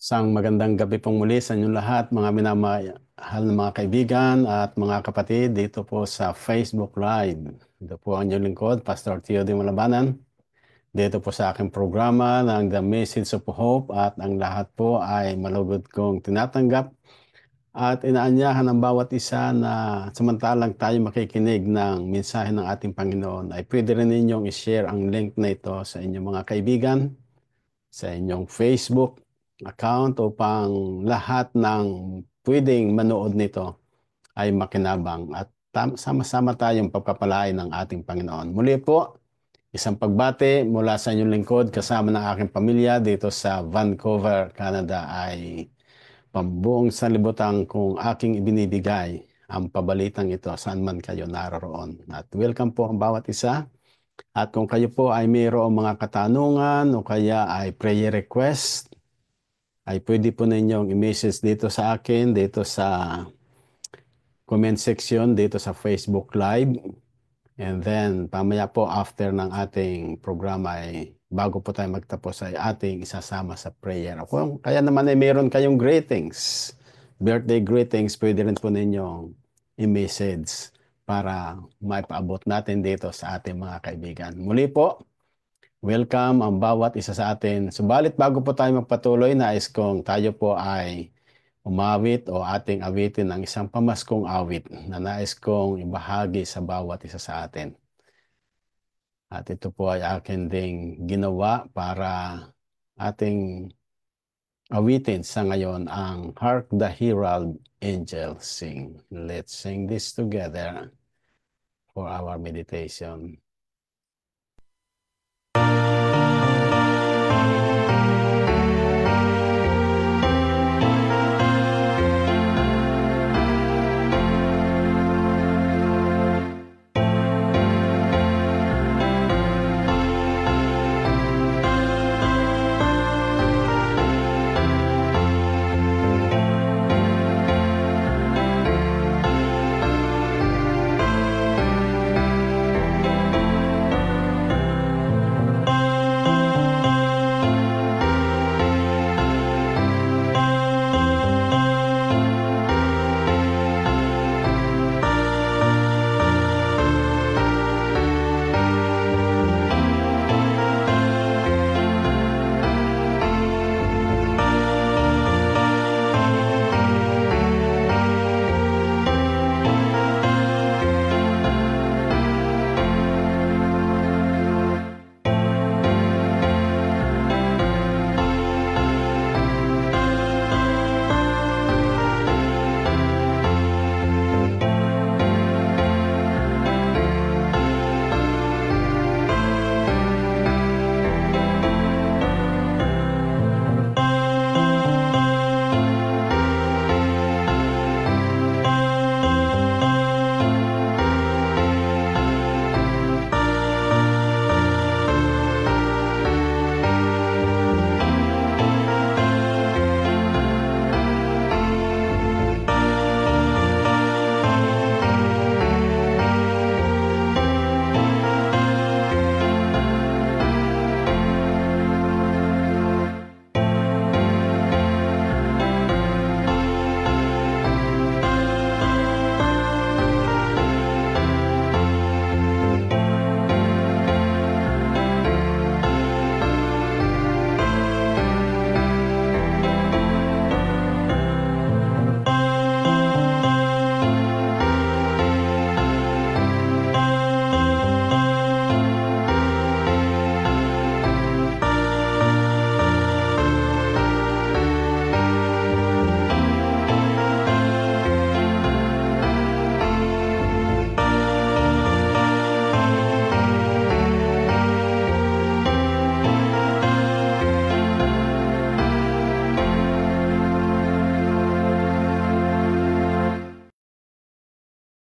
Isang magandang gabi pong muli sa inyong lahat, mga minamahal na mga kaibigan at mga kapatid dito po sa Facebook Live. Ito po ang inyong lingkod, Pastor Theody Malabanan. Dito po sa aking programa ng The Message of Hope at ang lahat po ay malugod kong tinatanggap at inaanyahan ng bawat isa na samantalang tayo makikinig ng mensahe ng ating Panginoon ay pwede rin ninyong i-share ang link na ito sa inyong mga kaibigan, sa inyong Facebook account upang lahat ng pwedeng manood nito ay makinabang at sama-sama tayong pagpapalain ng ating Panginoon. Muli po, isang pagbati mula sa inyong lingkod kasama ng aking pamilya dito sa Vancouver, Canada ay pambuong sanlibutan kung aking ibinibigay ang pabalitang ito saan man kayo naroroon. At welcome po ang bawat isa. At kung kayo po ay mayroong mga katanungan o kaya ay prayer request, ay pwede po ninyong i-message dito sa akin, dito sa comment section, dito sa Facebook Live. And then, pamaya po after ng ating programa ay bago po tayo magtapos ay ating isasama sa prayer. Kaya naman ay mayroon kayong greetings, birthday greetings, pwede rin po ninyong i-message para maipaabot natin dito sa ating mga kaibigan. Muli po, welcome ang bawat isa sa atin. Subalit bago po tayo magpatuloy, nais kong tayo po ay umawit o ating awitin ng isang pamaskong awit na nais kong ibahagi sa bawat isa sa atin. At ito po ay akin ding ginawa para ating awitin sa ngayon ang Hark the Herald Angels Sing. Let's sing this together for our meditation.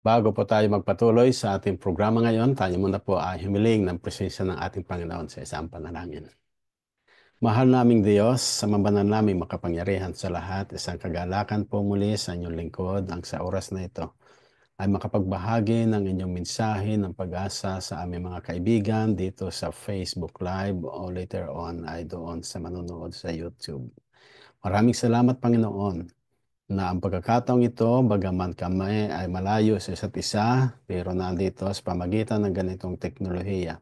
Bago po tayo magpatuloy sa ating programa ngayon, tayo muna po ay humiling ng presensya ng ating Panginoon sa isang panalangin. Mahal naming Diyos, sa mabanan naming makapangyarihan sa lahat, isang kagalakan po muli sa inyong lingkod ang sa oras na ito ay makapagbahagi ng inyong mensahe ng pag-asa sa aming mga kaibigan dito sa Facebook Live o later on ay doon sa manonood sa YouTube. Maraming salamat, Panginoon, na ang pagkakataong ito, bagaman kami ay malayo sa isa't isa, pero nandito sa pamagitan ng ganitong teknolohiya,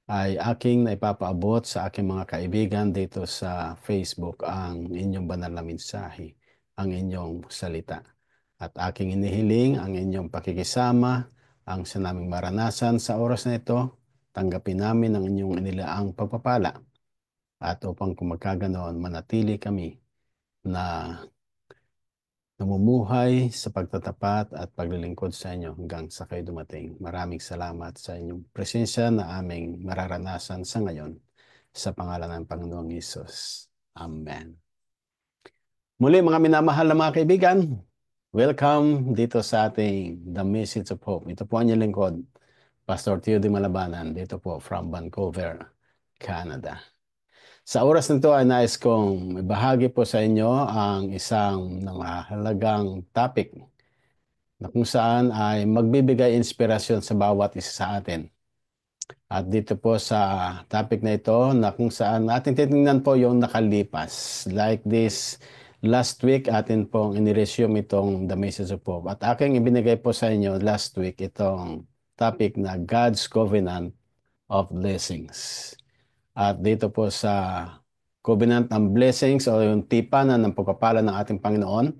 ay aking naipapaabot sa aking mga kaibigan dito sa Facebook ang inyong banal na mensahe, ang inyong salita. At aking inihiling ang inyong pakikisama, ang sa naming maranasan sa oras na ito, tanggapin namin ang inyong inilaang pagpapala. At upang kung magkaganoon, manatili kami na namumuhay sa pagtatapat at paglilingkod sa inyo hanggang sa kayo dumating. Maraming salamat sa inyong presensya na aming mararanasan sa ngayon. Sa pangalan ng Panginoong Hesus. Amen. Muli mga minamahal na mga kaibigan, welcome dito sa ating The Message of Hope. Ito po ang inyong lingkod, Pastor Theo de Malabanan, dito po from Vancouver, Canada. Sa oras nito ay nais kong ibahagi po sa inyo ang isang mahalagang topic na kung saan ay magbibigay inspirasyon sa bawat isa sa atin. At dito po sa topic na ito na kung saan ating titingnan po yung nakalipas. Like this, last week atin pong iniresume itong The Message of Hope. At aking ibinigay po sa inyo last week itong topic na God's Covenant of Blessings. At dito po sa Covenant ng Blessings o yung tipanan ng pagpapala ng ating Panginoon,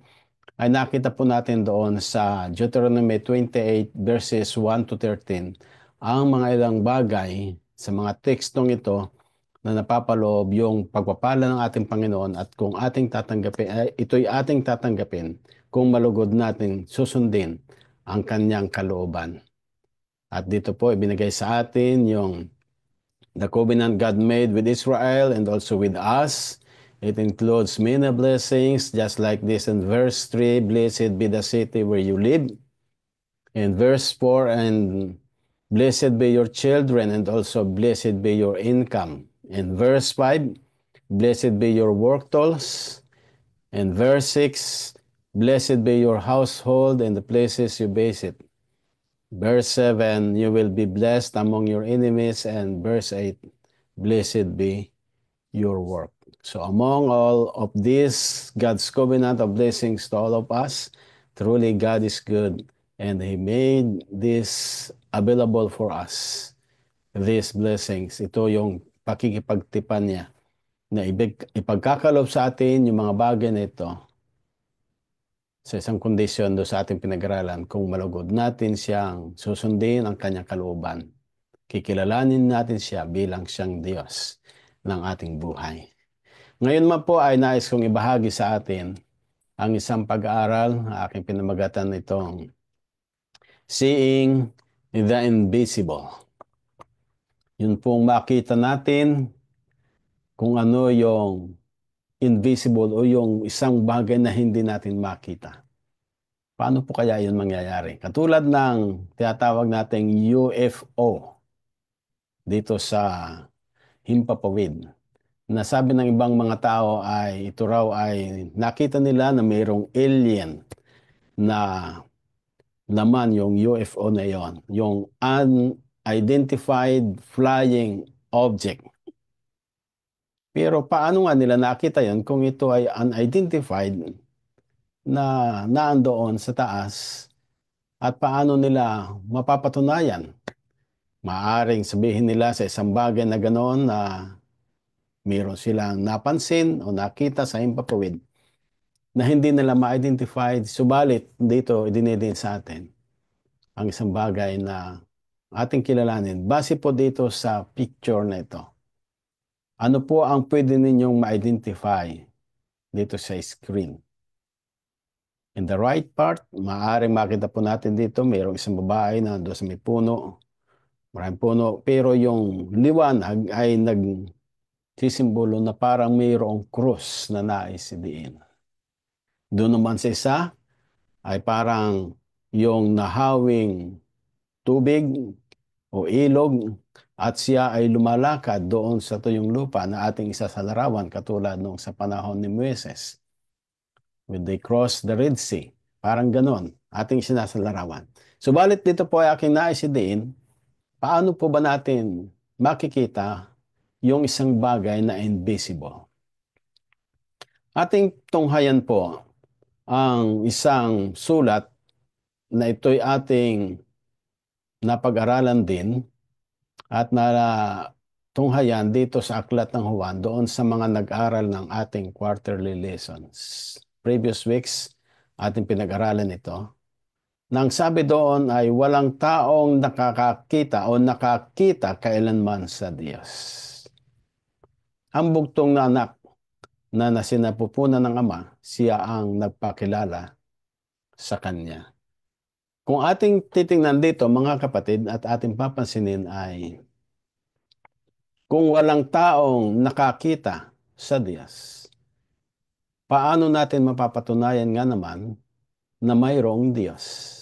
ay nakita po natin doon sa Deuteronomy 28 verses 1 to 13 ang mga ilang bagay sa mga tekstong ito na napapaloob yung pagpapala ng ating Panginoon at kung ating tatanggapin, ito'y ating tatanggapin kung malugod natin susundin ang kanyang kalooban. At dito po ibinigay sa atin yung the covenant God made with Israel and also with us. It includes many blessings, just like this in verse 3, blessed be the city where you live. In verse 4, and blessed be your children, and also blessed be your income. In verse 5, blessed be your work tools. In verse 6, blessed be your household and the places you base it. Verse 7, you will be blessed among your enemies. And verse 8, blessed be your work. So among all of these, God's covenant of blessings to all of us, truly God is good and He made this available for us. These blessings, ito yung pakikipagtipan niya na ipagkakalob sa atin yung mga bagay na ito sa isang kondisyon do sa ating pinag-aralan kung malugod natin siyang susundin ang kanyang kalooban. Kikilalanin natin siya bilang siyang Diyos ng ating buhay. Ngayon man po ay nais kong ibahagi sa atin ang isang pag-aaral na aking pinamagatan itong Seeing the Invisible. Yun pong makita natin kung ano yung invisible o yung isang bagay na hindi natin makita. Paano po kaya yun mangyayari? Katulad ng tinatawag nating UFO dito sa Himpapawid. Nasabi ng ibang mga tao ay ito raw ay nakita nila na mayroong alien na laman yung UFO na yon, yung unidentified flying object. Pero paano nga nila nakita yon kung ito ay unidentified na naandoon sa taas at paano nila mapapatunayan? Maaring sabihin nila sa isang bagay na ganoon na mayroon silang napansin o nakita sa himpapawid na hindi nila ma-identify, subalit dito idinidin sa atin ang isang bagay na ating kilalanin. Base po dito sa picture na ito. Ano po ang pwede ninyong ma-identify dito sa screen? In the right part, maaaring makita po natin dito, mayroong isang babae na doon sa may puno. Maraming puno. Pero yung liwanag ay nagsisimbolo na parang mayroong cross na naisidiin. Doon naman sa isa ay parang yung nahawing tubig o ilog at siya ay lumalakad doon sa tuyong lupa na ating isasalarawan katulad nung sa panahon ni Moises when they crossed the Red Sea. Parang ganon, ating sinasalarawan. Subalit dito po ay aking naisidiin, paano po ba natin makikita yung isang bagay na invisible? Ating tunghayan po ang isang sulat na ito'y ating napag-aralan din at na tunghayan dito sa Aklat ng Juan doon sa mga nag-aral ng ating quarterly lessons. Previous weeks, ating pinag-aralan ito. Nang sabi doon ay walang taong nakakakita o nakakita kailanman sa Diyos. Ang bugtong na anak na nasinapupunan ng Ama, siya ang nagpakilala sa Kanya. Kung ating titingnan dito mga kapatid at ating papansinin ay kung walang taong nakakita sa Diyos, paano natin mapapatunayan nga naman na mayroong Diyos?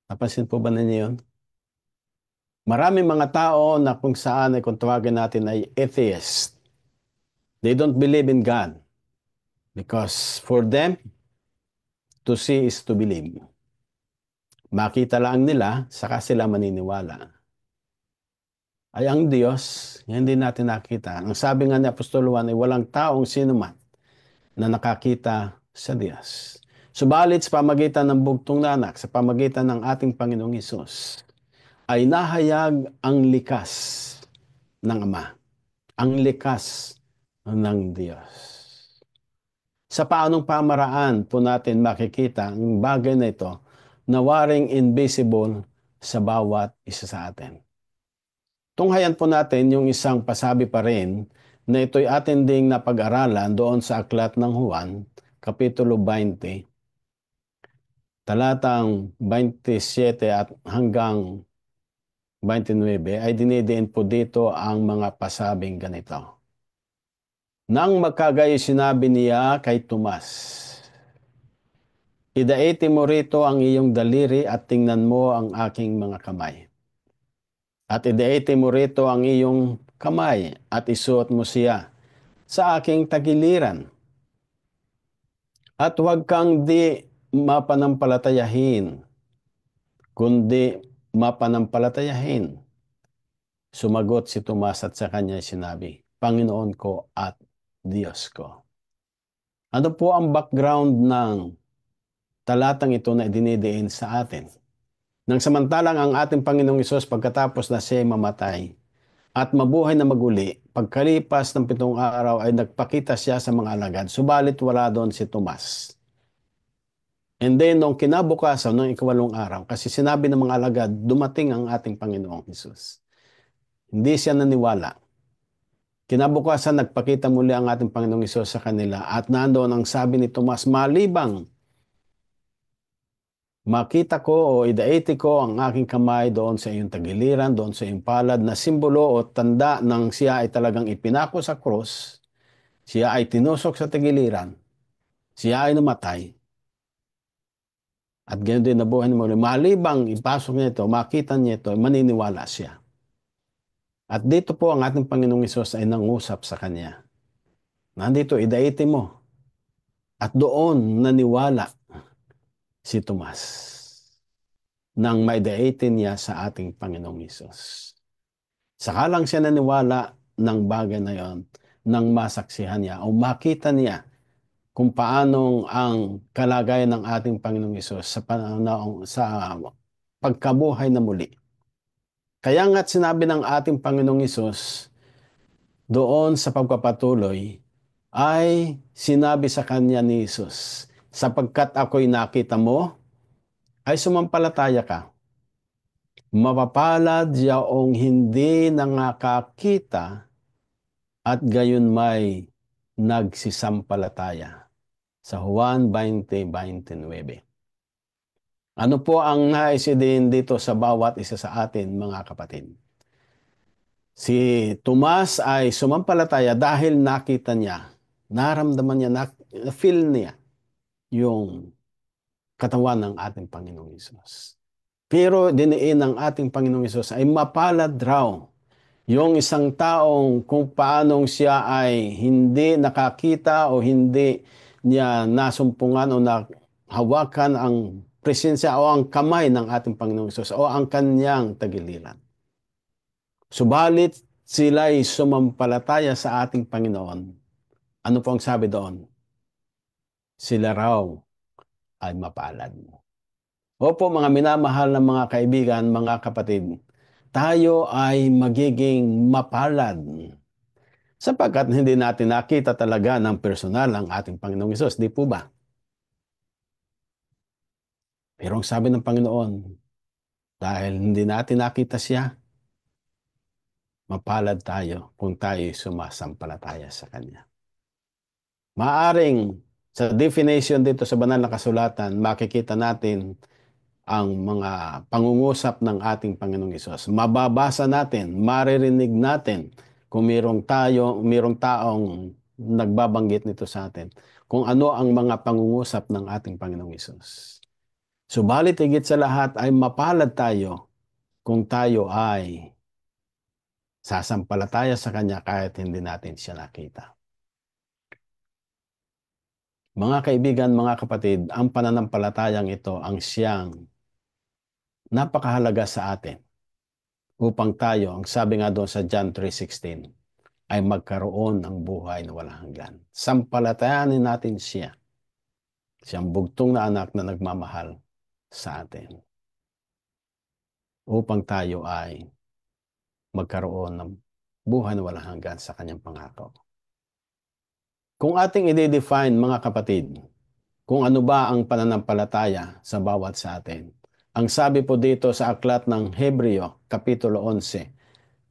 Napansin po ba ninyo yun? Maraming mga tao na kung saan ay kung tawagin natin ay atheist. They don't believe in God because for them, to see is to believe. Makita lang nila, saka sila maniniwala. Ay ang Diyos, hindi natin nakita. Ang sabi nga ni Apostol Juan ay walang taong sinuman na nakakita sa Diyos. Subalit sa pamagitan ng bugtong na anak, sa pamagitan ng ating Panginoong Hesus, ay nahayag ang likas ng Ama, ang likas ng Diyos. Sa paanong pamaraan po natin makikita ang bagay na ito na waring invisible sa bawat isa sa atin. Tunghayan po natin yung isang pasabi pa rin na ito'y atin ding napag-aralan doon sa Aklat ng Juan, Kapitulo 20, talatang 27 at hanggang 29 ay dinidiin po dito ang mga pasabing ganito. Nang magkagayo sinabi niya kay Tomas, idaiti mo rito ang iyong daliri at tingnan mo ang aking mga kamay. At idaiti mo rito ang iyong kamay at isuot mo siya sa aking tagiliran. At huwag kang di mapanampalatayahin, kundi mapanampalatayahin. Sumagot si Tomas at sa kanya sinabi, Panginoon ko at Diyos ko. Ano po ang background ng talatang ito na idinidiin sa atin? Nang samantalang ang ating Panginoong Hesus pagkatapos na siya mamatay at mabuhay na maguli, pagkalipas ng 7 araw ay nagpakita siya sa mga alagad, subalit wala doon si Tomas. And then, nung kinabukasan, nung 8 araw, kasi sinabi ng mga alagad, dumating ang ating Panginoong Hesus. Hindi siya naniwala. Kinabukasan, nagpakita muli ang ating Panginoong Hesus sa kanila at nandoon ang sabi ni Tomas, malibang makita ko o idaiti ko ang aking kamay doon sa iyong tagiliran, doon sa iyong palad na simbolo o tanda ng siya ay talagang ipinako sa krus, siya ay tinusok sa tagiliran, siya ay namatay, at ganyan din nabuhay na muli. Malibang ipasok niya ito, makita niya ito, maniniwala siya. At dito po ang ating Panginoong Hesus ay nangusap sa kanya. Nandito, idaiti mo. At doon naniwala si Tomas nang maidaiti niya sa ating Panginoong Hesus. Saka lang siya naniwala ng bagay na yon nang masaksihan niya o makita niya kung paanong ang kalagayan ng ating Panginoong Hesus sa pagkabuhay na muli. Kaya nga't sinabi ng ating Panginoong Hesus doon sa pagpapatuloy ay sinabi sa kanya ni Hesus, sapagkat ako'y nakita mo, ay sumampalataya ka. Mapapalad yaong hindi nakakita at gayon may nagsisampalataya. Sa Juan 20:29. Ano po ang nais din dito sa bawat isa sa atin, mga kapatid? Si Tomas ay sumampalataya dahil nakita niya, naramdaman niya, na-feel niya yung katawan ng ating Panginoong Hesus. Pero diniin ng ating Panginoong Hesus ay mapalad raw yung isang taong kung paanong siya ay hindi nakakita o hindi niya nasumpungan o nahawakan ang presensya o ang kamay ng ating Panginoong Hesus o ang kanyang tagiliran. Subalit sila'y sumampalataya sa ating Panginoon. Ano po ang sabi doon? Sila raw ay mapalad. Opo, mga minamahal na mga kaibigan, mga kapatid, tayo ay magiging mapalad sapagkat hindi natin nakita talaga ng personal ang ating Panginoong Hesus, di po ba? Pero ang sabi ng Panginoon, dahil hindi natin nakita siya, mapalad tayo kung tayo sumasampalataya sa Kanya. Maaring sa definition dito sa banal na kasulatan, makikita natin ang mga pangungusap ng ating Panginoong Hesus. Mababasa natin, maririnig natin kung mayroong taong nagbabanggit nito sa atin, kung ano ang mga pangungusap ng ating Panginoong Hesus. Subalit higit sa lahat ay mapalad tayo kung tayo ay sasampalataya sa Kanya kahit hindi natin siya nakita. Mga kaibigan, mga kapatid, ang pananampalatayang ito ang siyang napakahalaga sa atin upang tayo, ang sabi nga doon sa John 3:16, ay magkaroon ng buhay na walang hanggan. Sampalatayanin natin siya, siyang bugtong na anak na nagmamahal sa atin, upang tayo ay magkaroon ng buhay na walang hanggan sa kanyang pangako. Kung ating i-define, mga kapatid, kung ano ba ang pananampalataya sa bawat sa atin, ang sabi po dito sa aklat ng Hebreo, Kapitulo 11,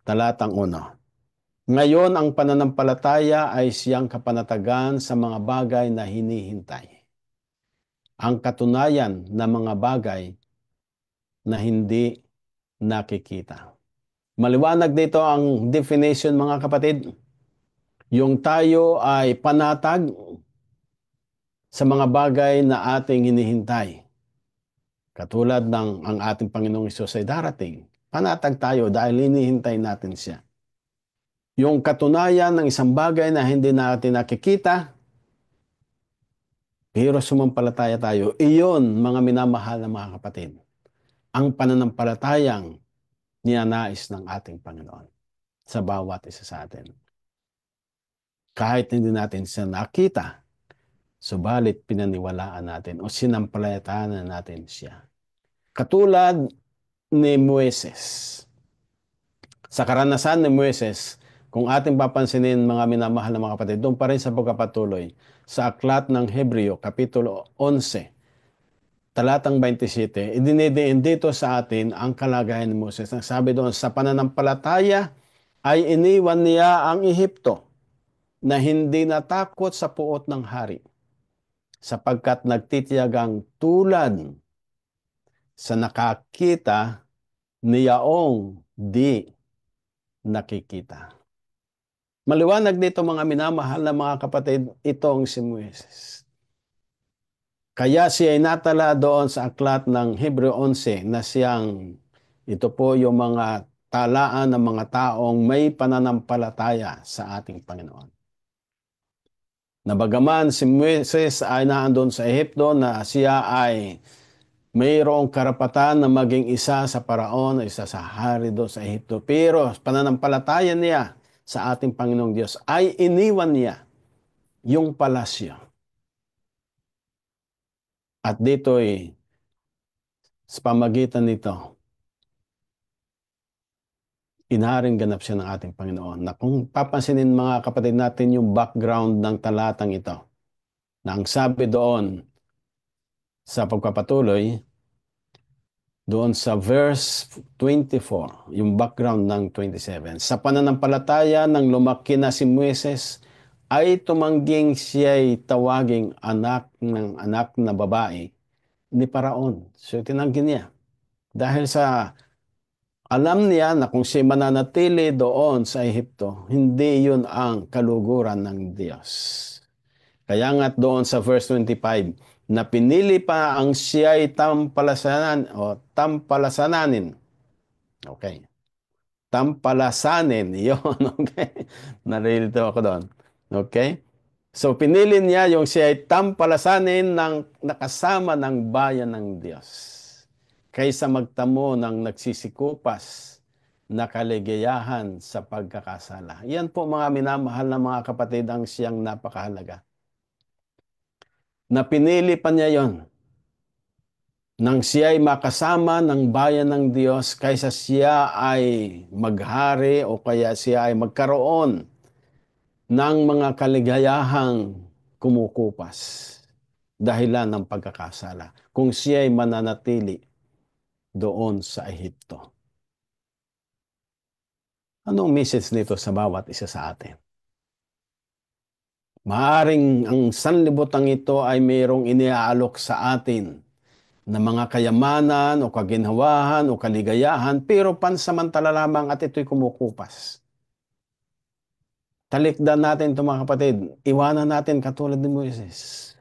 talatang 1, ngayon ang pananampalataya ay siyang kapanatagan sa mga bagay na hinihintay. Ang katunayan ng mga bagay na hindi nakikita. Maliwanag dito ang definition, mga kapatid. Yung tayo ay panatag sa mga bagay na ating hinihintay. Katulad ng ang ating Panginoong Hesus ay darating. Panatag tayo dahil hinihintay natin siya. Yung katunayan ng isang bagay na hindi natin nakikita, pero sumampalataya tayo, iyon, mga minamahal na mga kapatid, ang pananampalatayang ninanais ng ating Panginoon sa bawat isa sa atin. Kahit hindi natin siya nakita, subalit pinaniwalaan natin o sinampalatayaan natin siya. Katulad ni Moises. Sa karanasan ni Moises, kung ating papansinin, mga minamahal na mga kapatid, doon pa rin sa pagkapatuloy, sa aklat ng Hebreo, Kapitulo 11, talatang 27, idinidiin dito sa atin ang kalagayan ni Moises. Ang sabi doon, sa pananampalataya ay iniwan niya ang Ehipto na hindi natakot sa puot ng hari, sapagkat nagtitiyagang tulad sa nakakita niyaong di nakikita. Maliwanag dito, mga minamahal na mga kapatid, itong si Moises. Kaya siya ay natala doon sa aklat ng Hebreo 11 na siyang, ito po yung mga talaan ng mga taong may pananampalataya sa ating Panginoon. Nabagaman si Moises ay naandun sa Ehipto na siya ay mayroong karapatan na maging isa sa paraon, isa sa hari doon sa Ehipto. Pero pananampalataya niya sa ating Panginoong Diyos ay iniwan niya yung palasyo. At dito'y sa pamagitan nito, inaring ganap siya ng ating Panginoon. Na kung papansinin, mga kapatid natin, yung background ng talatang ito, na ang sabi doon sa pagpapatuloy, doon sa verse 24, yung background ng 27. Sa pananampalataya ng lumaki na si Moises, ay tumangging siya'y tawaging anak ng anak na babae ni Paraon. So tinanggi niya. Dahil sa alam niya na kung siya mananatili doon sa Ehipto, hindi yun ang kaluguran ng Diyos. Kaya nga't doon sa verse 25, na pinili pa ang siya'y tampalasanin. Okay. Tampalasanin. Yun. Okay. Narilito ako doon. Okay. So, pinili niya yung siya'y tampalasanin ng nakasama ng bayan ng Diyos kaysa magtamo ng nagsisikupas na kaligayahan sa pagkakasala. Yan po mga minamahal na mga kapatid ang siyang napakahalaga. Na pinili pa niya yon nang siya ay makasama ng bayan ng Diyos kaysa siya ay maghari o kaya siya ay magkaroon ng mga kaligayahang kumukupas dahilan ng pagkakasala kung siya ay mananatili doon sa Ehipto. Anong message nito sa bawat isa sa atin? Maaring ang sanlibutan ito ay mayroong iniaalok sa atin na mga kayamanan o kaginhawahan o kaligayahan, pero pansamantala lamang at ito'y kumukupas. Talikdan natin ito mga kapatid. Iwanan natin katulad ni Moises.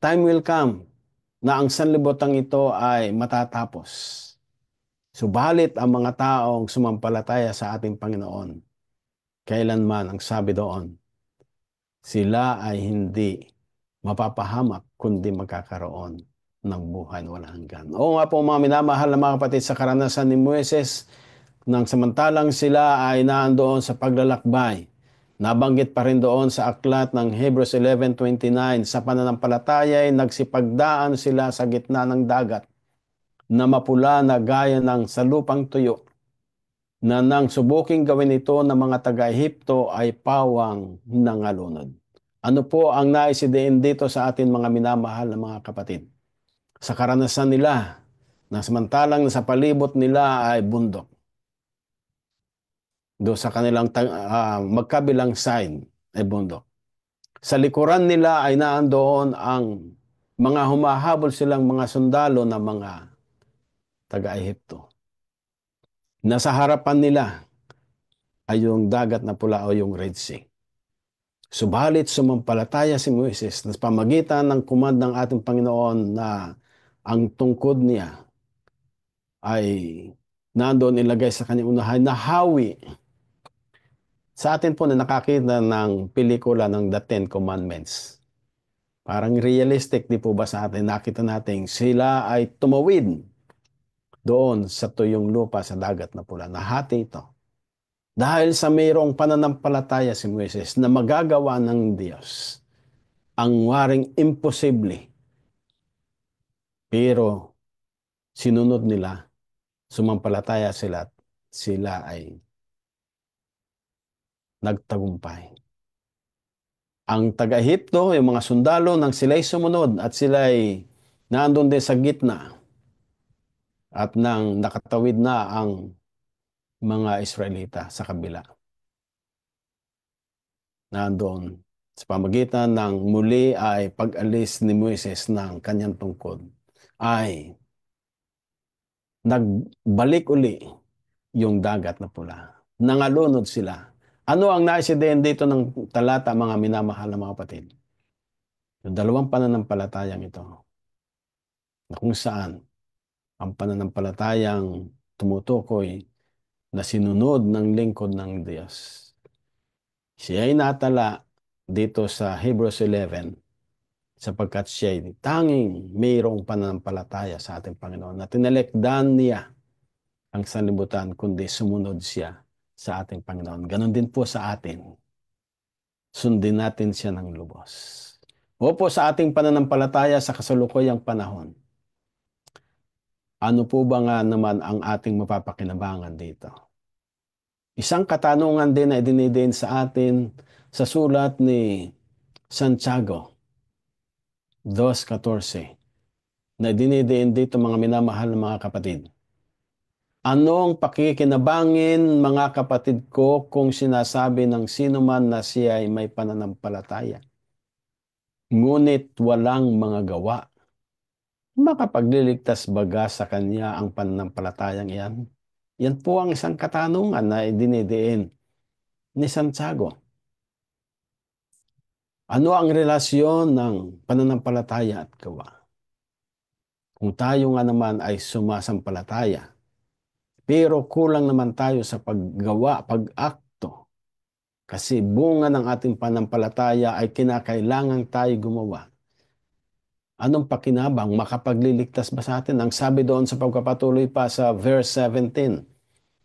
Time will come na ang sanlibutan ito ay matatapos. Subalit ang mga taong sumampalataya sa ating Panginoon, kailanman ang sabi doon, sila ay hindi mapapahamak kundi magkakaroon ng buhay na walang hanggan. Oo nga po mga minamahal na mga kapatid, sa karanasan ni Moises, nang samantalang sila ay naandoon sa paglalakbay, nabanggit pa rin doon sa aklat ng Hebrews 11:29, sa pananampalataya ay nagsipagdaan sila sa gitna ng dagat na mapula na gaya ng salupang tuyo, na nang subuking gawin ito ng mga taga-Ehipto ay pawang nangalunod. Ano po ang naisidiin dito sa atin mga minamahal na mga kapatid? Sa karanasan nila, na samantalang sa palibot nila ay bundok, do sa kanilang magkabilang side ay bundok. Sa likuran nila ay naandoon ang mga humahabol silang mga sundalo na mga taga-Ehipto. Nasa harapan nila ay yung dagat na pula o yung Red Sea. Subalit sumampalataya si Moises na pamagitan ng command ng ating Panginoon na ang tungkod niya ay nandoon ilagay sa kanyang unahan na hawi. Sa atin po na nakakita ng pelikula ng The Ten Commandments, parang realistic di po ba sa atin? Nakita natin sila ay tumawid doon sa tuyong lupa sa dagat na pula. Nahati ito. Dahil sa mayroong pananampalataya si Moises na magagawa ng Diyos ang waring imposible. Pero sinunod nila, sumampalataya sila at sila ay nagtagumpay. Ang taga-Ehipto, yung mga sundalo, nang sila'y sumunod at sila'y naandun din sa gitna at nang nakatawid na ang mga Israelita sa kabila. Naandun sa pamagitan ng muli ay pag-alis ni Moises ng kanyang tungkod, ay nagbalik uli yung dagat na pula. Nangalunod sila. Ano ang naisidiin dito ng talata, mga minamahal na mga kapatid? Yung dalawang pananampalatayang ito, na kung saan ang pananampalatayang tumutukoy na sinunod ng lingkod ng Diyos. Siya ay natala dito sa Hebrews 11 sapagkat siya ay tanging mayroong pananampalataya sa ating Panginoon na tinalekdan niya ang sanlibutan kundi sumunod siya sa ating Panginoon. Ganon din po sa atin. Sundin natin siya ng lubos. Opo, sa ating pananampalataya sa kasalukuyang panahon, ano po ba nga naman ang ating mapapakinabangan dito? Isang katanungan din na idinidiin sa atin sa sulat ni Santiago 2:14 na idinidiin dito, mga minamahal na mga kapatid. Anong pakikinabangin, mga kapatid ko, kung sinasabi ng sino man na siya ay may pananampalataya, ngunit walang mga gawa? Makapagliligtas baga sa kanya ang pananampalatayang iyan? Yan po ang isang katanungan na idinidiin ni Santiago. Ano ang relasyon ng pananampalataya at gawa? Kung tayo nga naman ay sumasampalataya, pero kulang naman tayo sa paggawa, pag-akto, kasi bunga ng ating panampalataya ay kinakailangan tayo gumawa. Anong pakinabang? Makapagliligtas ba sa atin? Ang sabi doon sa pagpapatuloy pa sa verse 17,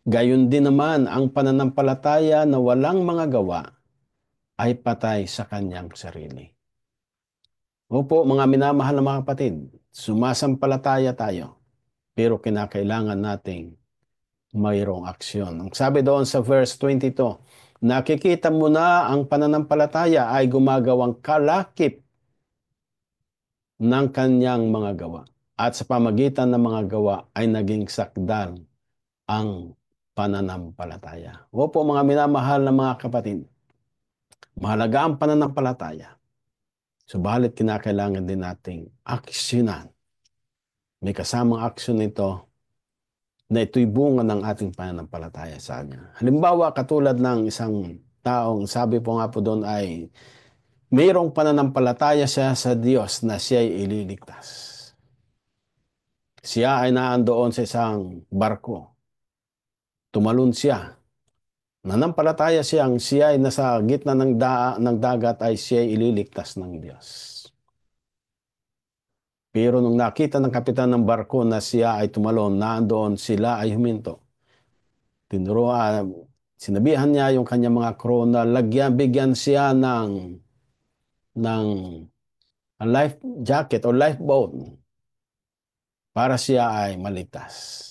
gayon din naman ang pananampalataya na walang mga gawa ay patay sa kanyang sarili. Opo, mga minamahal na mga kapatid, sumasampalataya tayo, pero kinakailangan nating mayroong aksyon. Ang sabi doon sa verse 22, nakikita mo na ang pananampalataya ay gumagawang kalakip ng kanyang mga gawa. At sa pamagitan ng mga gawa ay naging sakdal ang pananampalataya. Opo, mga minamahal na mga kapatid, mahalaga ang pananampalataya. Subalit kinakailangan din nating aksyonan. May kasamang aksyon nito na ito'y bunga ng ating pananampalataya sa Kanya. Halimbawa, katulad ng isang taong sabi po nga po doon ay mayroong pananampalataya siya sa Diyos na siya'y ililigtas. Siya ay naandoon sa isang barko. Tumalon siya. Nanampalataya siyang siya ay nasa gitna ng dagat ay siya'y ililigtas ng Diyos. Pero nung nakita ng kapitan ng barko na siya ay tumalon, naandoon, sila ay huminto. Sinabihan niya yung kanyang mga crew na bigyan siya ng life jacket o lifeboat para siya ay maligtas.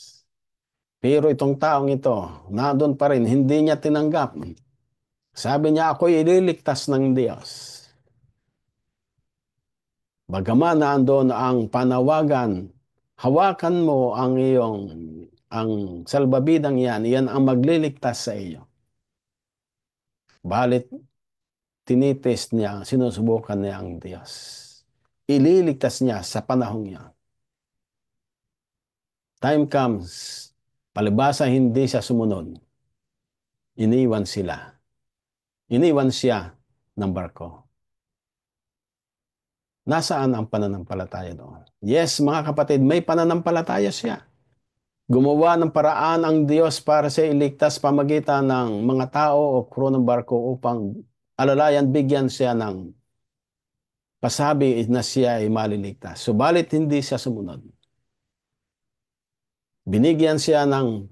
Pero itong taong ito, nandun pa rin, hindi niya tinanggap. Sabi niya, ako'y ililigtas ng Diyos. Bagaman naandun ang panawagan, hawakan mo ang salbabidang yan ang magliligtas sa iyo. Balit, tinitest niya, sinusubukan niya ang Diyos. Ililigtas niya sa panahong yan. Time comes, palibasa hindi siya sumunod. Iniwan sila. Iniwan siya ng barko. Nasaan ang pananampalataya doon? Yes, mga kapatid, may pananampalataya siya. Gumawa ng paraan ang Diyos para sa iligtas pamagitan ng mga tao o crew ng barko upang alalayan, bigyan siya ng pasabi na siya ay maliligtas. Subalit hindi siya sumunod. Binigyan siya ng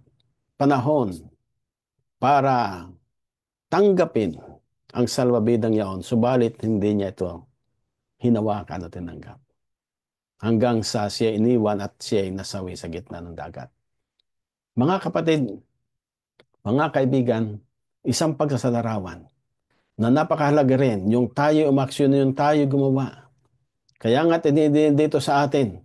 panahon para tanggapin ang salbabidang yaon. Subalit hindi niya ito hinawakan at tinanggap. Hanggang sa siya iniwan at siya ay nasawi sa gitna ng dagat. Mga kapatid, mga kaibigan, isang pagsasalarawan na napakahalaga rin yung tayo umaksyon, yung tayo gumawa. Kaya nga dito sa atin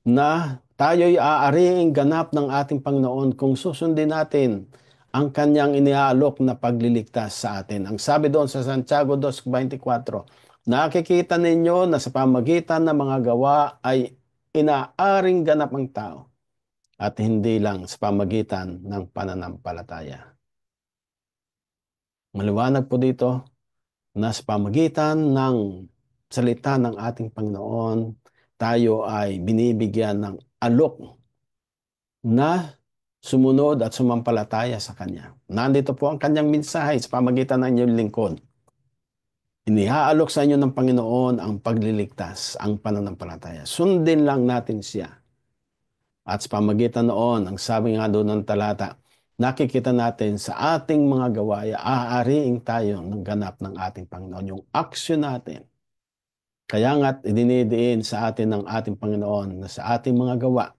na tayo'y aariing ganap ng ating Panginoon kung susundin natin ang kanyang iniaalok na pagliligtas sa atin. Ang sabi doon sa Santiago 2:24, nakikita ninyo na sa pamagitan ng mga gawa ay inaaring ganap ang tao at hindi lang sa pamagitan ng pananampalataya. Maliwanag po dito na sa pamagitan ng salita ng ating Panginoon, tayo ay binibigyan ng alok na sumunod at sumampalataya sa Kanya. Nandito po ang Kanyang mensahe sa pamagitan ng inyong lingkod. Inihaalok sa inyo ng Panginoon ang pagliligtas, ang pananampalataya. Sundin lang natin siya. At sa pamagitan noon, ang sabi nga doon ng talata, nakikita natin sa ating mga gawa ay aariing tayo ng ganap ng ating Panginoon. Yung aksyon natin. Kaya nga't idinidiin sa atin ng ating Panginoon na sa ating mga gawa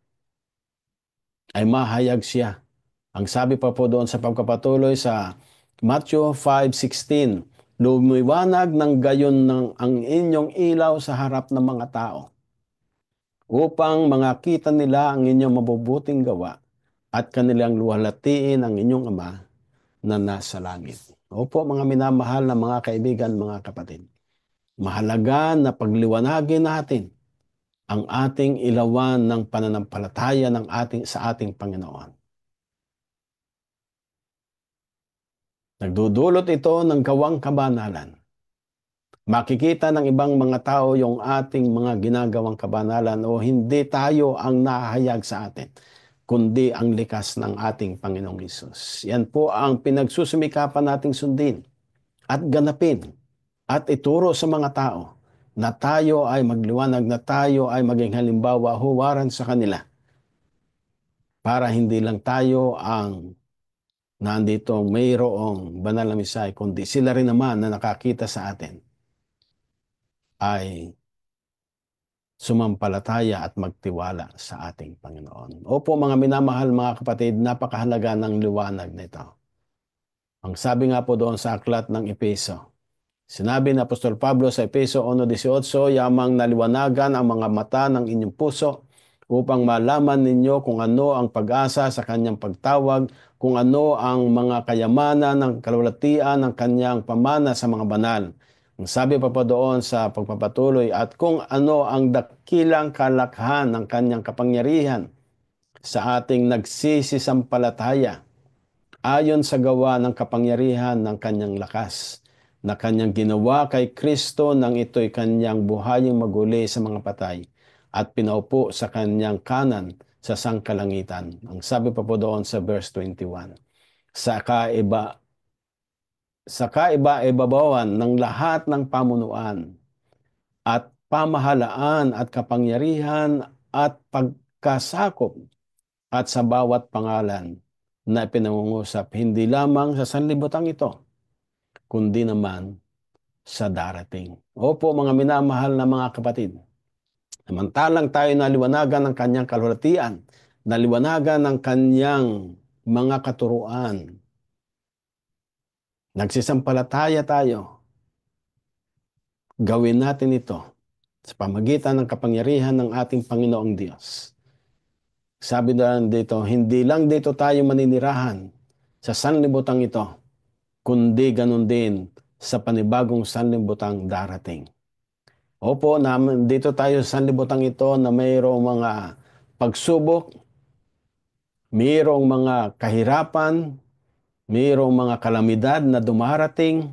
ay mahayag siya. Ang sabi pa po doon sa pagkapatuloy sa Matthew 5:16, lumiwanag ng gayon ang inyong ilaw sa harap ng mga tao upang makita nila ang inyong mabubuting gawa at kanilang luwalhatiin ang inyong Ama na nasa langit. Opo, mga minamahal na mga kaibigan, mga kapatid. Mahalaga na pagliwanagin natin ang ating ilawan ng pananampalataya sa ating Panginoon. Nagdudulot ito ng gawang kabanalan. Makikita ng ibang mga tao yung ating mga ginagawang kabanalan o hindi tayo ang nahayag sa atin, kundi ang likas ng ating Panginoong Hesus. Yan po ang pinagsusumikapan nating sundin at ganapin at ituro sa mga tao na tayo ay magliwanag, na tayo ay maging halimbawa, huwaran sa kanila para hindi lang tayo ang nandito mayroong banal na mensahe, kundi sila rin naman na nakakita sa atin ay sumampalataya at magtiwala sa ating Panginoon. Opo mga minamahal mga kapatid, napakahalaga ng liwanag nito. Ang sabi nga po doon sa aklat ng Epeso, sinabi ni Apostol Pablo sa Epeso 1:18, yamang naliwanagan ang mga mata ng inyong puso upang malaman ninyo kung ano ang pag-asa sa kanyang pagtawag, kung ano ang mga kayamanan ng kalwalatian ng kanyang pamana sa mga banal. Ang sabi pa po doon sa pagpapatuloy, at kung ano ang dakilang kalakhan ng kanyang kapangyarihan sa ating nagsisisampalataya, ayon sa gawa ng kapangyarihan ng kanyang lakas, na kanyang ginawa kay Kristo nang ito'y kanyang buhaying maguli sa mga patay at pinaupo sa kanyang kanan sa sangkalangitan. Ang sabi pa po doon sa verse 21, sa kaiba-ibabawan ng lahat ng pamunuan at pamahalaan at kapangyarihan at pagkasakop at sa bawat pangalan na pinangungusap, hindi lamang sa sanlibutan ito, kundi naman sa darating. Opo, mga minamahal na mga kapatid, samantalang tayo naliwanagan ng kanyang kalwalatian, naliwanagan ng kanyang mga katuruan, nagsisampalataya tayo, gawin natin ito sa pamagitan ng kapangyarihan ng ating Panginoong Diyos. Sabi doon dito, hindi lang dito tayo maninirahan sa sanlibutan ito, kundi ganun din sa panibagong sanlibutan darating. Opo, dito tayo sa sanlibutan ito na mayroong mga pagsubok, mayroong mga kahirapan, mayroong mga kalamidad na dumarating.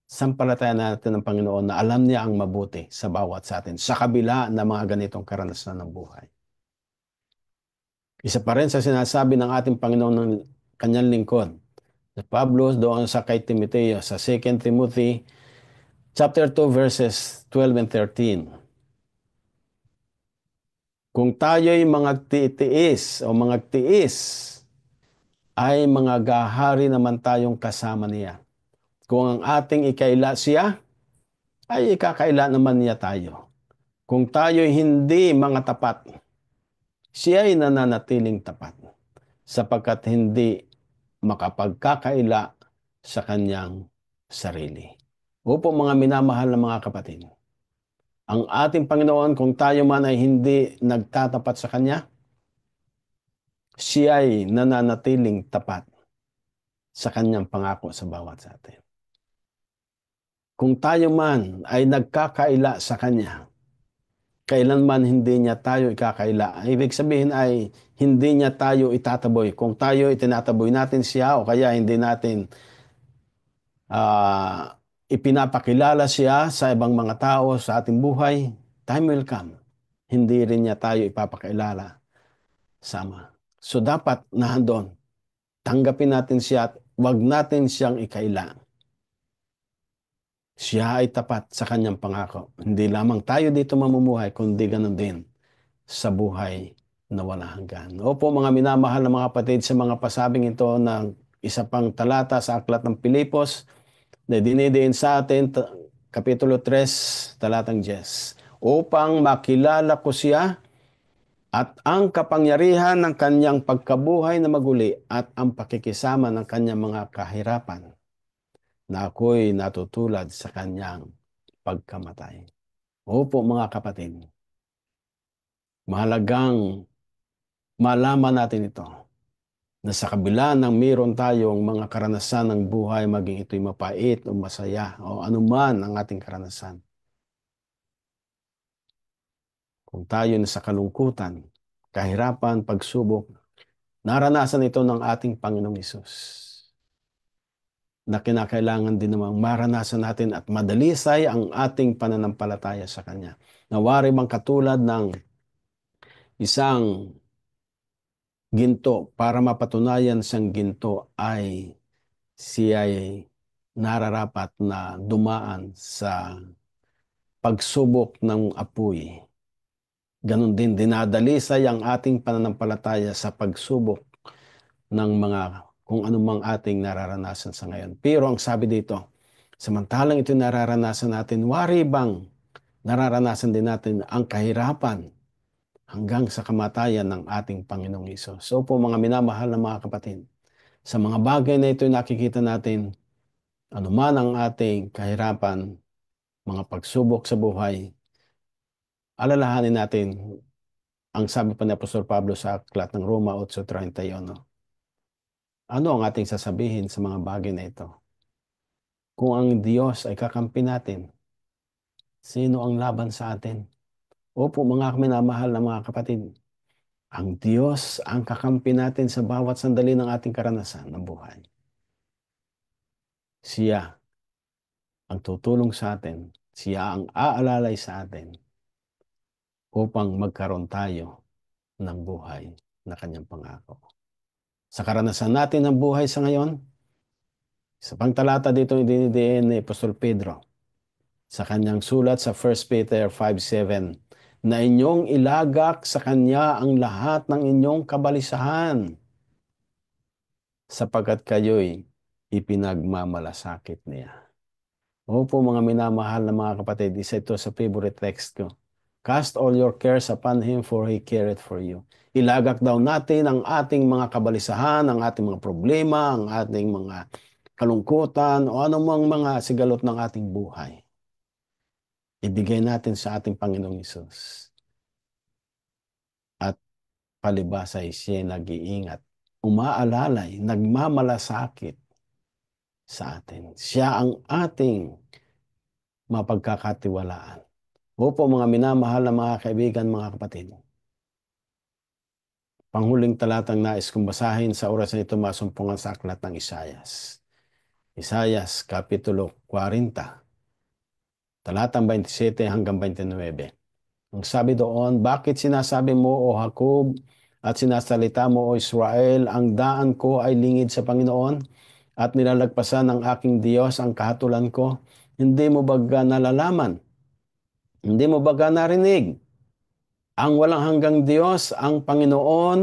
Sampalatayan natin ng Panginoon na alam niya ang mabuti sa bawat sa atin, sa kabila ng mga ganitong karanasan ng buhay. Isa pa rin sa sinasabi ng ating Panginoon ng kanyang lingkod, sa Pablo doon sa kay Timoteo, sa 2 Timothy chapter 2 verses 12 and 13. Kung tayo'y mga titiis o mga tiis, ay mga gahari naman tayong kasama niya. Kung ang ating ikaila siya, ay ikakaila naman niya tayo. Kung tayo'y hindi mga tapat, siya'y nananatiling tapat, sapagkat hindi makapagkakaila sa kanyang sarili. Opo mga minamahal na mga kapatid, ang ating Panginoon, kung tayo man ay hindi nagtatapat sa Kanya, siya'y nananatiling tapat sa Kanyang pangako sa bawat sa atin. Kung tayo man ay nagkakaila sa Kanya, kailanman hindi niya tayo ikakaila. Ibig sabihin ay hindi niya tayo itataboy. Kung tayo itinataboy natin siya o kaya hindi natin ipinapakilala siya sa ibang mga tao sa ating buhay, time will come. Hindi rin niya tayo ipapakilala sa Ama. So dapat nahandon, tanggapin natin siya at huwag natin siyang ikaila. Siya ay tapat sa kanyang pangako. Hindi lamang tayo dito mamumuhay, kundi ganun din sa buhay na walang hanggan. Opo mga minamahal na mga kapatid, sa mga pasabing ito ng isa pang talata sa aklat ng Pilipos na dinidiin sa atin, Kapitulo 3, talatang 10. Upang makilala ko siya at ang kapangyarihan ng kanyang pagkabuhay na maguli at ang pakikisama ng kanyang mga kahirapan, na ako'y natutulad sa kanyang pagkamatay. Opo mga kapatid, mahalagang malaman natin ito, na sa kabila ng mayroon tayong mga karanasan ng buhay, maging ito'y mapait o masaya o anuman ang ating karanasan. Kung tayo na sa kalungkutan, kahirapan, pagsubok, naranasan ito ng ating Panginoong Hesus. na kinakailangan din namang maranasan natin at madalisay ang ating pananampalataya sa Kanya. Nawari bang katulad ng isang ginto, para mapatunayan siyang ginto ay siya ay nararapat na dumaan sa pagsubok ng apoy. Ganon din, dinadalisay ang ating pananampalataya sa pagsubok ng mga kung anumang ating nararanasan sa ngayon. Pero ang sabi dito, samantalang ito nararanasan natin, wari bang nararanasan din natin ang kahirapan hanggang sa kamatayan ng ating Panginoong Hesus. So po mga minamahal na mga kapatid, sa mga bagay na ito nakikita natin, anuman ang ating kahirapan, mga pagsubok sa buhay, alalahanin natin ang sabi pa ni Apostol Pablo sa aklat ng Roma 8:31. Ano ang ating sasabihin sa mga bagay na ito? Kung ang Diyos ay kakampi natin, sino ang laban sa atin? Opo mga minamahal na mga kapatid, ang Diyos ang kakampi natin sa bawat sandali ng ating karanasan ng buhay. Siya ang tutulong sa atin. Siya ang aalalay sa atin upang magkaroon tayo ng buhay na kanyang pangako. Sa karanasan natin ng buhay sa ngayon, sa pangtalata dito idinidiin ni Apostol Pedro sa kanyang sulat sa 1 Peter 5:7 na inyong ilagak sa kanya ang lahat ng inyong kabalisahan sapagkat kayo'y ipinagmamalasakit niya. Opo mga minamahal na mga kapatid, isa ito sa favorite text ko. Cast all your cares upon Him for He careth for you. Ilagak daw natin ang ating mga kabalisahan, ang ating mga problema, ang ating mga kalungkutan o anumang mga sigalot ng ating buhay. Ibigay natin sa ating Panginoong Hesus. At palibhas ay siya nag-iingat, umaalalay, nagmamalasakit sa atin. Siya ang ating mapagkakatiwalaan. Opo mga minamahal na mga kaibigan, mga kapatid. Panghuling talatang nais kong basahin sa oras na ito masumpungan sa aklat ng Isayas. Isayas, Kapitulo 40, talatang 27 hanggang 29. Ang sabi doon, bakit sinasabi mo, O Jacob, at sinasalita mo, O Israel, ang daan ko ay lingid sa Panginoon, at nilalagpasan ng aking Diyos ang kahatulan ko? Hindi mo baga nalalaman? Hindi mo baga narinig? Ang walang hanggang Diyos, ang Panginoon,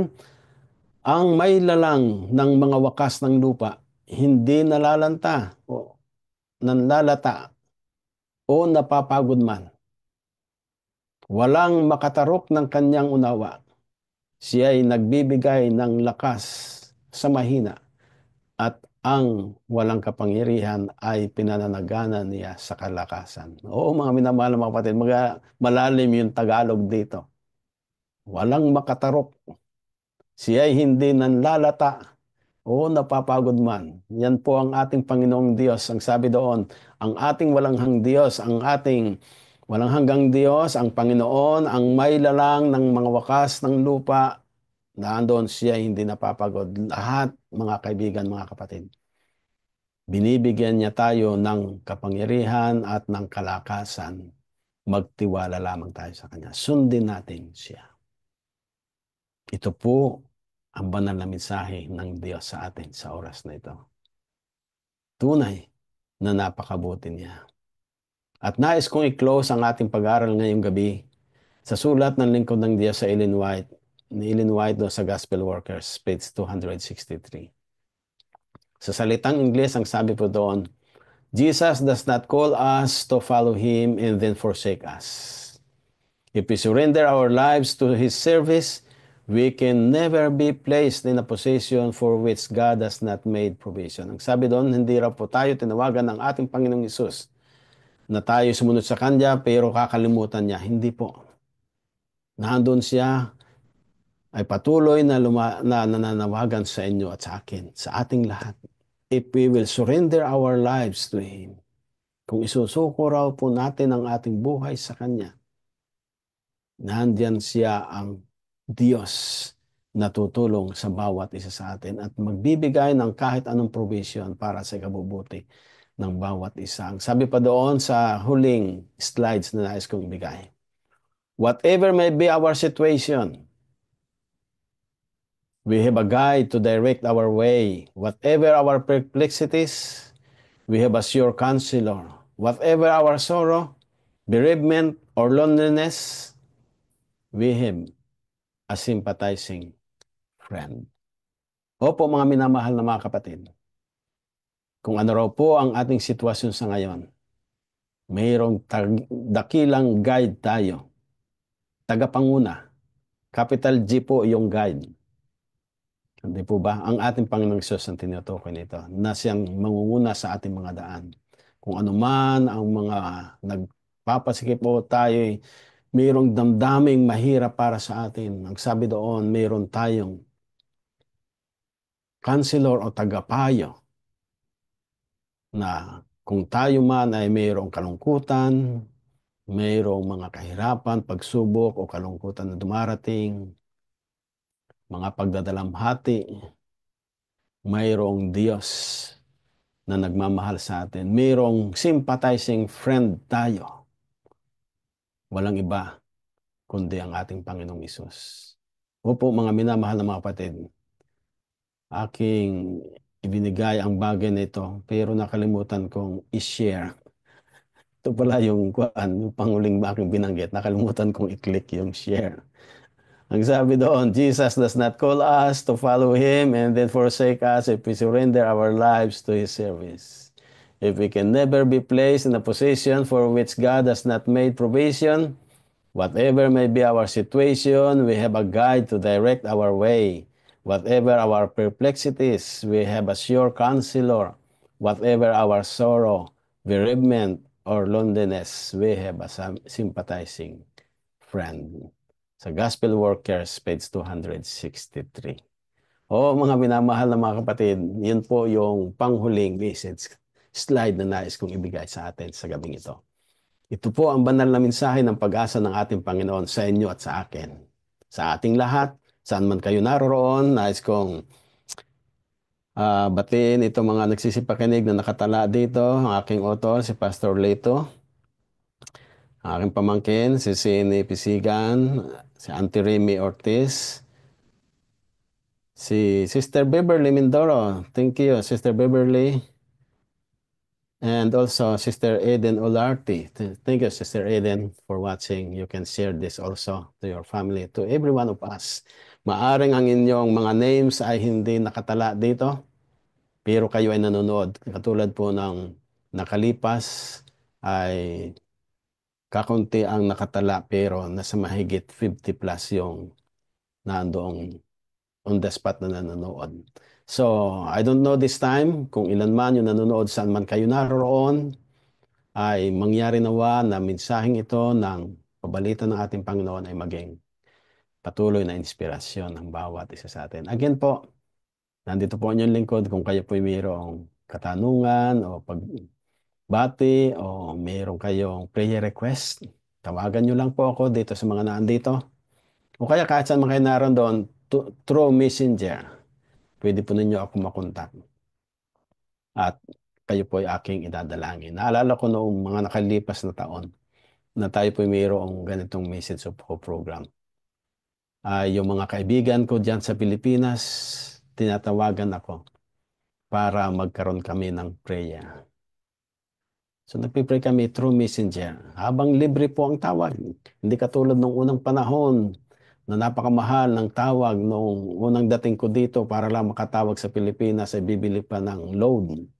ang may lalang ng mga wakas ng lupa, hindi nalalanta o nanlalata o napapagod man. Walang makatarok ng kanyang unawa. Siya ay nagbibigay ng lakas sa mahina at ang walang kapangyarihan ay pinananagana niya sa kalakasan. Oo mga minamahal na mga kapatid, malalim yung Tagalog dito. Walang makatarok. Siya ay hindi nanlalata o napapagod man. Yan po ang ating Panginoong Diyos. Ang sabi doon, ang ating walanghang Diyos, ang ating walang hanggang Diyos, ang Panginoon, ang may lalang ng mga wakas ng lupa, nandoon siya hindi napapagod. Lahat, mga kaibigan, mga kapatid. Binibigyan niya tayo ng kapangyarihan at ng kalakasan. Magtiwala lamang tayo sa Kanya. Sundin natin siya. Ito po ang banal na mensahe ng Diyos sa atin sa oras na ito. Tunay na napakabuti niya. At nais kong i-close ang ating pag-aaral ngayong gabi sa sulat ng lingkod ng Diyos sa Ellen White, ni Ellen White sa Gospel Workers, page 263. Sa salitang Ingles, ang sabi po doon, Jesus does not call us to follow Him and then forsake us. If we surrender our lives to His service, we can never be placed in a position for which God has not made provision. Ang sabi doon, hindi raw po tayo tinawagan ng ating Panginoong Hesus na tayo sumunod sa Kanya pero kakalimutan niya. Hindi po. Nandun siya ay patuloy na nananawagan sa inyo at sa akin, sa ating lahat. If we will surrender our lives to Him, kung isusuko raw po natin ang ating buhay sa Kanya, nandiyan siya ang Diyos natutulong sa bawat isa sa atin at magbibigay ng kahit anong provision para sa ikabubuti ng bawat isa. Ang sabi pa doon sa huling slides na nais kong ibigay, whatever may be our situation, we have a guide to direct our way. Whatever our perplexities, we have a sure counselor. Whatever our sorrow, bereavement, or loneliness, we have a sympathizing friend. Opo mga minamahal na mga kapatid, kung ano raw po ang ating sitwasyon sa ngayon, mayroong dakilang guide tayo. Tagapanguna. Capital G po yung guide. Hindi po ba? Ang ating Panginoong Hesus ang tinutukoy nito na siyang mangunguna sa ating mga daan. Kung ano man ang mga nagpapasikip po tayo, mayroong damdaming mahirap para sa atin. Ang sabi doon, mayroon tayong counselor o tagapayo na kung tayo man ay mayroong kalungkutan, mayroong mga kahirapan, pagsubok o kalungkutan na dumarating, mga pagdadalamhati, mayroong Diyos na nagmamahal sa atin. Mayroong sympathizing friend tayo. Walang iba kundi ang ating Panginoong Hesus. Opo mga minamahal na mga kapatid, aking ibinigay ang bagay na ito pero nakalimutan kong i-share. Ito pala yung panguling aking binanggit. Nakalimutan kong i-click yung share. Ang sabi doon, Jesus does not call us to follow Him and then forsake us if we surrender our lives to His service. If we can never be placed in a position for which God has not made provision, whatever may be our situation, we have a guide to direct our way. Whatever our perplexities, we have a sure counselor. Whatever our sorrow, bereavement, or loneliness, we have a sympathizing friend. Sa Gospel Workers, page 263. O mga minamahal na mga kapatid, yun po yung panghuling message slide na nais kong ibigay sa atin sa gabing ito. Ito po ang banal na mensahe ng pag-asa ng ating Panginoon sa inyo at sa akin. Sa ating lahat, saan man kayo naroroon, nais kong batiin itong mga nagsisipakinig na nakatala dito. Ang aking author, si Pastor Leto. Ang aking pamangkin, si Sini Pisigan, si Auntie Remy Ortiz, si Sister Beverly Mindoro. Thank you, Sister Beverly. And also, Sister Eden Olarte. Thank you, Sister Eden, for watching. You can share this also to your family, to every one of us. Maaring ang inyong mga names ay hindi nakatala dito, pero kayo ay nanonood. Katulad po ng nakalipas ay kakunti ang nakatala, pero nasa mahigit 50 plus yung nandoong on the spot na nanonood. So, I don't know this time kung ilan man yung nanonood, saan man kayo naroon, ay mangyari nawa na mensaheng ito ng pabalitan ng ating Panginoon ay maging patuloy na inspirasyon ng bawat isa sa atin. Again po, nandito po ang inyong lingkod kung kayo po mayroong katanungan o pagbati o mayroong kayong prayer request, tawagan nyo lang po ako dito sa mga naandito. O kaya kahit saan man kayo naroon doon, through messenger, pwede po ninyo ako makontak. At kayo po ay aking idadalangin. Naalala ko noong mga nakalipas na taon na tayo po mayroong ganitong message of hope program. Yung mga kaibigan ko dyan sa Pilipinas, tinatawagan ako para magkaroon kami ng prayer. So nagpipray kami through messenger. Habang libre po ang tawag. Hindi katulad nung unang panahon na napakamahal ng tawag nung unang dating ko dito para lang makatawag sa Pilipinas ay bibili pa ng load.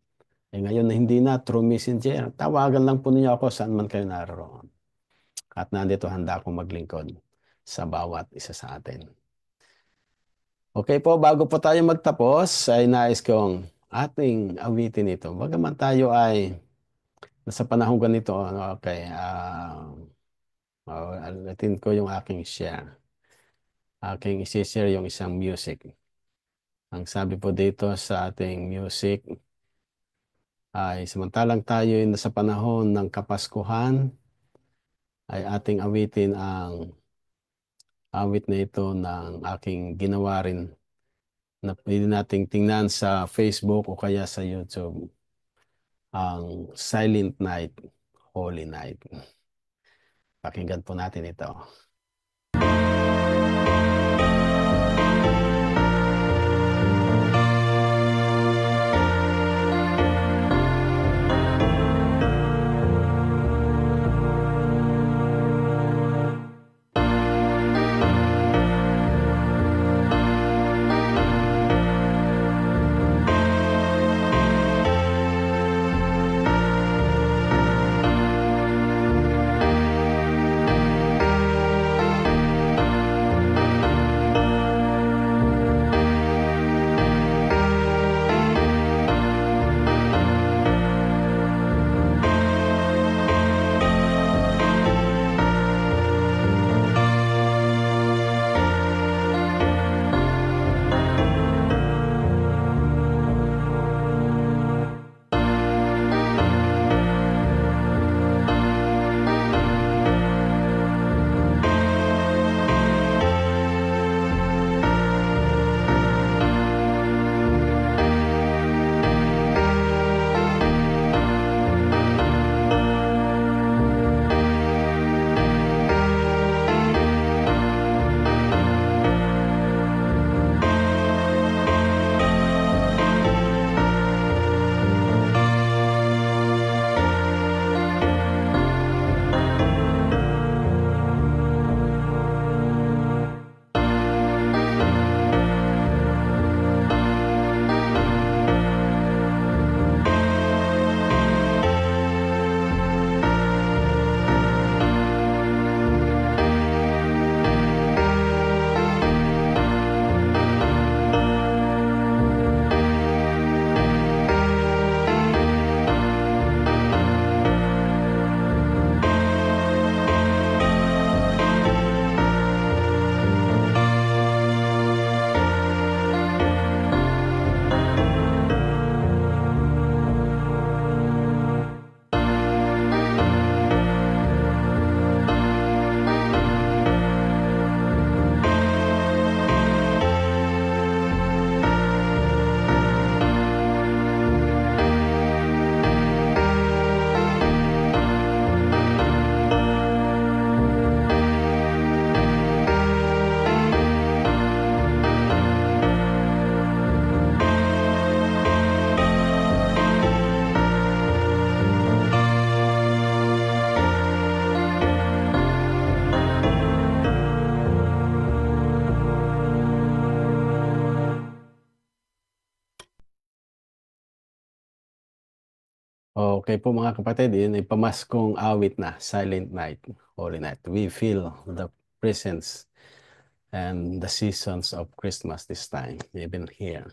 Ngayon na hindi na, through messenger. Tawagan lang po ninyo ako saan man kayo naroon. At nandito handa akong maglingkod sa bawat isa sa atin. Okay po, bago po tayo magtapos, ay nais kong ating awitin ito. Bagaman tayo ay nasa panahon ganito, okay, alatin ko yung aking share. Aking isi-share yung isang music. Ang sabi po dito sa ating music ay samantalang tayo ay nasa panahon ng Kapaskuhan, ay ating awitin ang awit na ito ng aking ginawa rin na pwede nating tingnan sa Facebook o kaya sa YouTube. Ang Silent Night, Holy Night. Pakinggan po natin ito. Okay po mga kapatid, yun ay pamaskong awit na, Silent Night, Holy Night. We feel the presence and the seasons of Christmas this time, even here.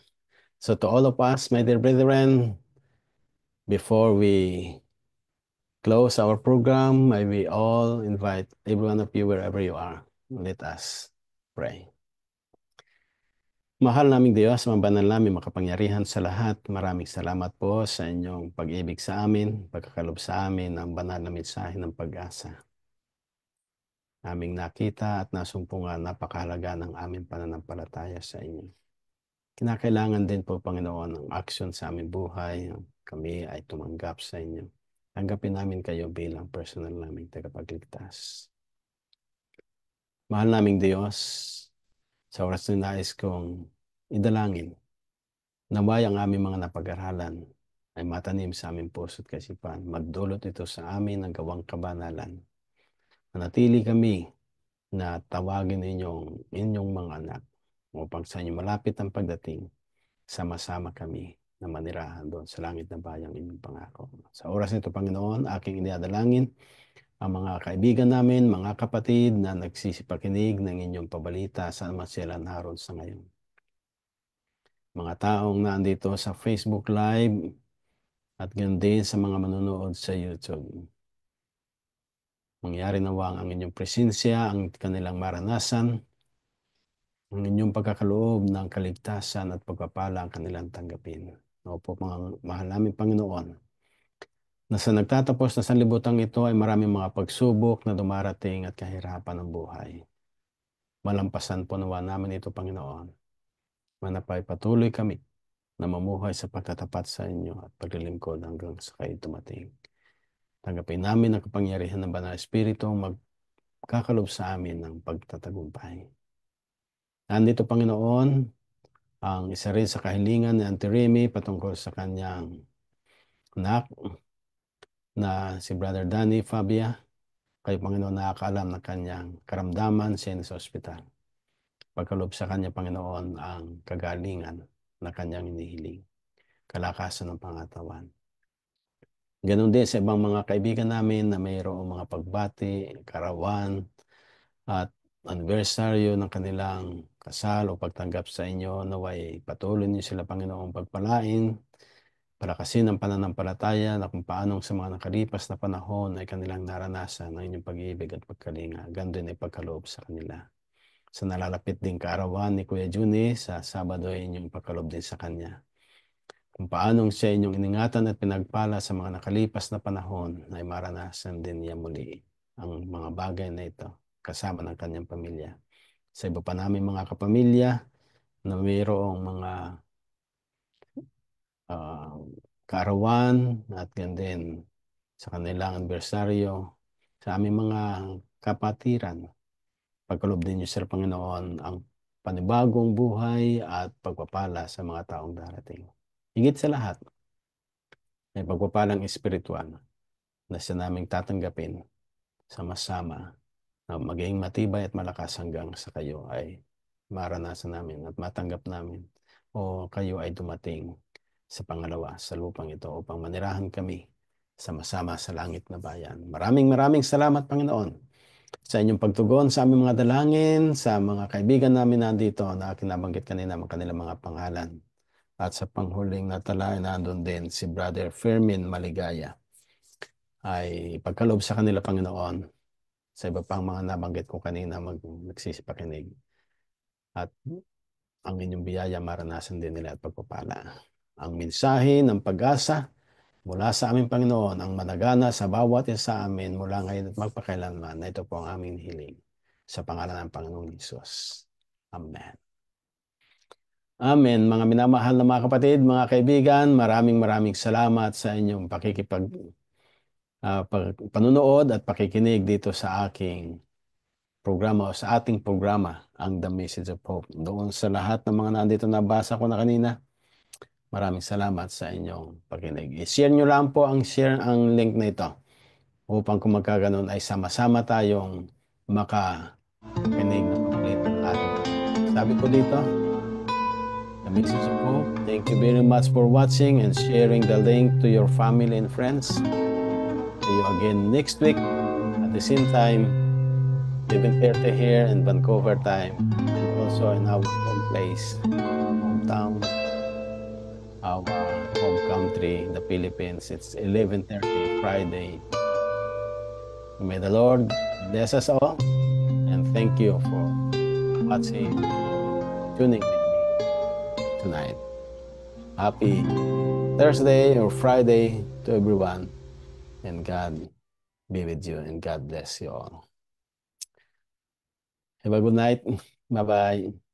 So to all of us, my dear brethren, before we close our program, may we all invite every one of you wherever you are. Let us pray. Mahal naming Diyos, mabanal namin makapangyarihan sa lahat. Maraming salamat po sa inyong pag-ibig sa amin, pagkakalob sa amin ng banal na mensahe ng pag-asa. Aming nakita at nasumpungan napakahalaga ng aming pananampalataya sa inyo. Kinakailangan din po, Panginoon, ang aksyon sa aming buhay. Kami ay tumanggap sa inyo. Tanggapin namin kayo bilang personal naming tagapagligtas. Mahal naming Diyos, sa oras na nais kong idalangin, naway ang aming mga napag-aralan ay matanim sa aming puso't kaisipan. Magdulot ito sa amin ng gawang kabanalan. Manatili kami na tawagin inyong mga anak upang sa inyo malapit ang pagdating, sama-sama kami na manirahan doon sa langit na bayang inyong pangako. Sa oras nito, Panginoon, aking iniadalangin ang mga kaibigan namin, mga kapatid na nagsisipakinig ng inyong pabalita saan man sila naroon sa ngayon. Mga taong nandito sa Facebook Live at ganun din sa mga manonood sa YouTube. Mangyari nawa ang inyong presensya, ang kanilang maranasan, ang inyong pagkakaloob ng kaligtasan at pagpapala ang kanilang tanggapin. Opo, mga mahal namin Panginoon, na sa nagtatapos na sanlibutan ito ay maraming mga pagsubok na dumarating at kahirapan ng buhay. malampasan po nawa namin ito, Panginoon. Manapay patuloy kami na mamuhay sa pagtatapat sa inyo at paglilingkod hanggang sa kayo dumating. Tanggapin namin ang kapangyarihan ng Banal na Espiritu magkakalob sa amin ng pagtatagumpay. Nandito, Panginoon, ang isa rin sa kahilingan ni Auntie Remy patungkol sa kanyang anak na si Brother Danny Fabia. Kayo, Panginoon, nakakaalam ng kanyang karamdaman siya sa ospital. Pagkalob sa kanya, Panginoon, ang kagalingan na kanyang inihiling, kalakasan ng pangatawan. Ganon din sa ibang mga kaibigan namin na mayroong mga pagbati, karawan, at anibersaryo ng kanilang kasal o pagtanggap sa inyo. Naway patuloy niyo sila, Panginoong, pagpalain, palakasin ang pananampalataya na kung paanong sa mga nakalipas na panahon ay kanilang naranasan ng inyong pag-ibig at pagkalinga. Ganon din ay pagkaloob sa kanila. Sa nalalapit din kaarawan ni Kuya Juni, sa Sabado ay inyong pagkaloob din sa kanya. Kung paanong siya inyong iningatan at pinagpala sa mga nakalipas na panahon ay maranasan din niya muli ang mga bagay na ito kasama ng kanyang pamilya. Sa iba pa namin mga kapamilya na mayroong mga kaarawan at din sa kanilang anibersaryo, sa aming mga kapatiran, pagkalob din niyo, Sir Panginoon, ang panibagong buhay at pagpapala sa mga taong darating. Higit sa lahat, ay pagpapalang espiritual na siya naming tatanggapin sama-sama na maging matibay at malakas hanggang sa kayo ay maranasan namin at matanggap namin o kayo ay dumating sa pangalawa sa lupang ito upang manirahan kami sama-sama sa langit na bayan. Maraming salamat, Panginoon, sa inyong pagtugon sa aming mga dalangin, sa mga kaibigan namin nandito na kinabanggit kanina ang kanilang mga pangalan. At sa panghuling natala, nandun din si Brother Fermin Maligaya. Ay pagkaloob sa kanila, Panginoon, sa iba pang mga nabanggit ko kanina nagsisipakinig. At ang inyong biyaya maranasan din nila at pagpapala. Ang mensahe ng pag-asa mula sa aming Panginoon ang managana sa bawat isa sa amin mula ngayon at magpakailanman, na ito po ang aming hiling. Sa pangalan ng Panginoong Hesus. Amen. Amen. Mga minamahal na mga kapatid, mga kaibigan, maraming salamat sa inyong panunood at pakikinig dito sa aking programa o sa ating programa, ang The Message of Hope. Doon sa lahat ng mga nandito na basa ko na kanina, maraming salamat sa inyong pakikinig. I-share nyo lang po ang link na ito upang kung magkaganon ay sama-sama tayong makakinig ng kompleto ng ating programa. Sabi ko dito, The Message of Hope. Thank you very much for watching and sharing the link to your family and friends. See you again next week at the same time, 11:30 here in Vancouver time, and also in our home place, hometown, our home country, the Philippines. It's 11:30 Friday. May the Lord bless us all, and thank you for watching, tuning with me tonight. Happy Thursday or Friday to everyone, and God be with you, and God bless you all. Have a good night. Bye-bye.